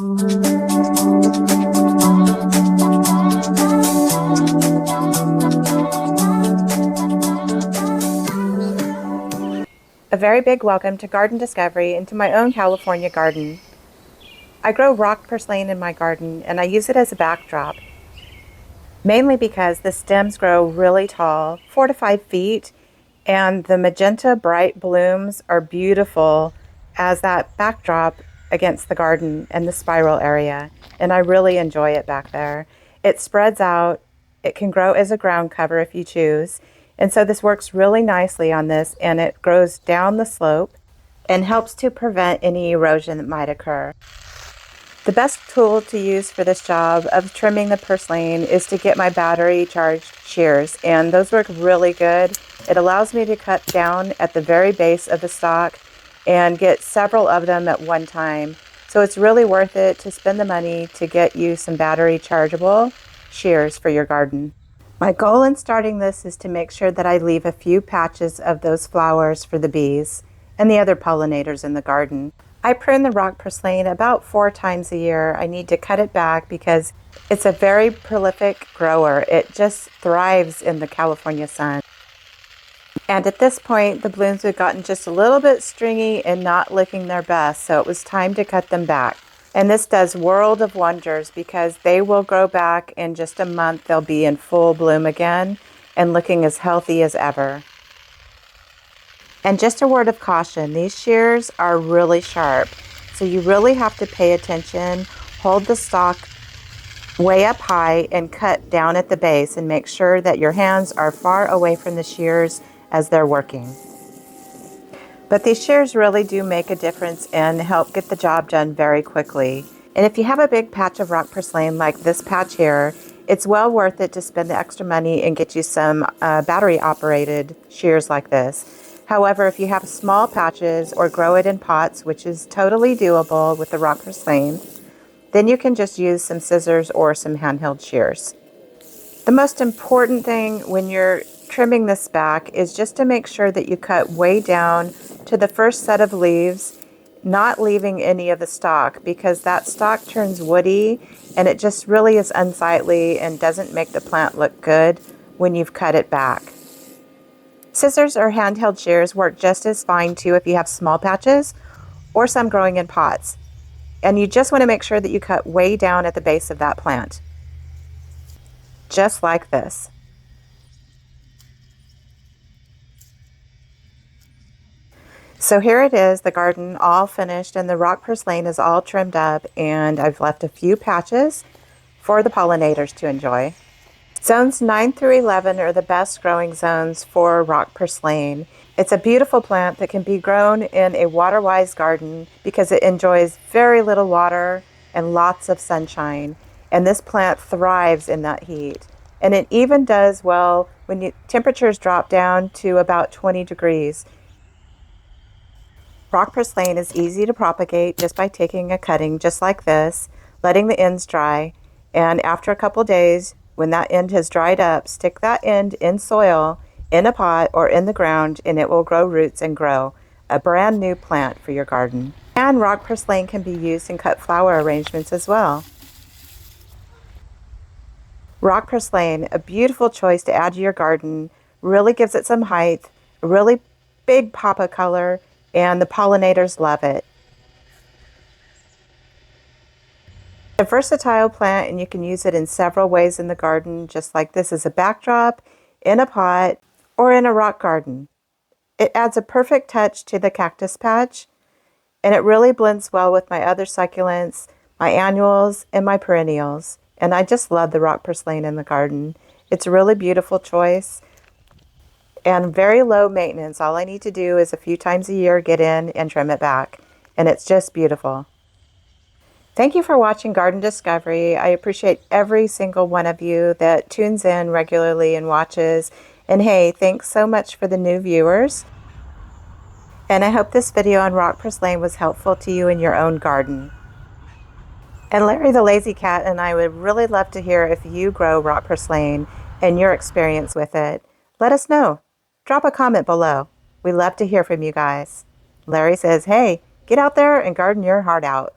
A very big welcome to Garden Discovery into my own California garden. I grow rock purslane in my garden and I use it as a backdrop, mainly because the stems grow really tall, 4 to 5 feet, and the magenta bright blooms are beautiful as that backdrop against the garden and the spiral area, and I really enjoy it back there. It spreads out, it can grow as a ground cover if you choose, and so this works really nicely on this, and it grows down the slope and helps to prevent any erosion that might occur. The best tool to use for this job of trimming the purslane is to get my battery charged shears, and those work really good. It allows me to cut down at the very base of the stalk and get several of them at one time. So it's really worth it to spend the money to get you some battery chargeable shears for your garden. My goal in starting this is to make sure that I leave a few patches of those flowers for the bees and the other pollinators in the garden. I prune the rock purslane about 4 times a year. I need to cut it back because it's a very prolific grower. It just thrives in the California sun. And at this point, the blooms had gotten just a little bit stringy and not looking their best, so it was time to cut them back. And this does world of wonders because they will grow back in just a month. They'll be in full bloom again and looking as healthy as ever. And just a word of caution, these shears are really sharp, so you really have to pay attention, hold the stalk way up high and cut down at the base and make sure that your hands are far away from the shears as they're working. But these shears really do make a difference and help get the job done very quickly. And if you have a big patch of rock purslane like this patch here, it's well worth it to spend the extra money and get you some battery operated shears like this. However, if you have small patches or grow it in pots, which is totally doable with the rock purslane, then you can just use some scissors or some handheld shears. The most important thing when you're trimming this back is just to make sure that you cut way down to the first set of leaves, not leaving any of the stalk, because that stalk turns woody and it just really is unsightly and doesn't make the plant look good when you've cut it back. Scissors or handheld shears work just as fine too if you have small patches or some growing in pots. And you just want to make sure that you cut way down at the base of that plant. Just like this. So here it is, the garden all finished and the rock purslane is all trimmed up, and I've left a few patches for the pollinators to enjoy. Zones 9 through 11 are the best growing zones for rock purslane. It's a beautiful plant that can be grown in a water-wise garden because it enjoys very little water and lots of sunshine. And this plant thrives in that heat. And it even does well when temperatures drop down to about 20 degrees. Rock purslane is easy to propagate just by taking a cutting just like this, letting the ends dry, and after a couple days, when that end has dried up, stick that end in soil, in a pot or in the ground, and it will grow roots and grow a brand new plant for your garden. And rock purslane can be used in cut flower arrangements as well. Rock purslane, a beautiful choice to add to your garden, really gives it some height, a really big pop of color, and the pollinators love it. A versatile plant, and you can use it in several ways in the garden, just like this as a backdrop, in a pot, or in a rock garden. It adds a perfect touch to the cactus patch, and it really blends well with my other succulents, my annuals, and my perennials. And I just love the rock purslane in the garden. It's a really beautiful choice and very low maintenance. All I need to do is a few times a year get in and trim it back, and it's just beautiful. Thank you for watching Garden Discovery. I appreciate every single one of you that tunes in regularly and watches. And hey, thanks so much for the new viewers. And I hope this video on rock purslane was helpful to you in your own garden. And Larry the Lazy Cat and I would really love to hear if you grow rock purslane and your experience with it. Let us know. Drop a comment below. We love to hear from you guys. Larry says, hey, get out there and garden your heart out.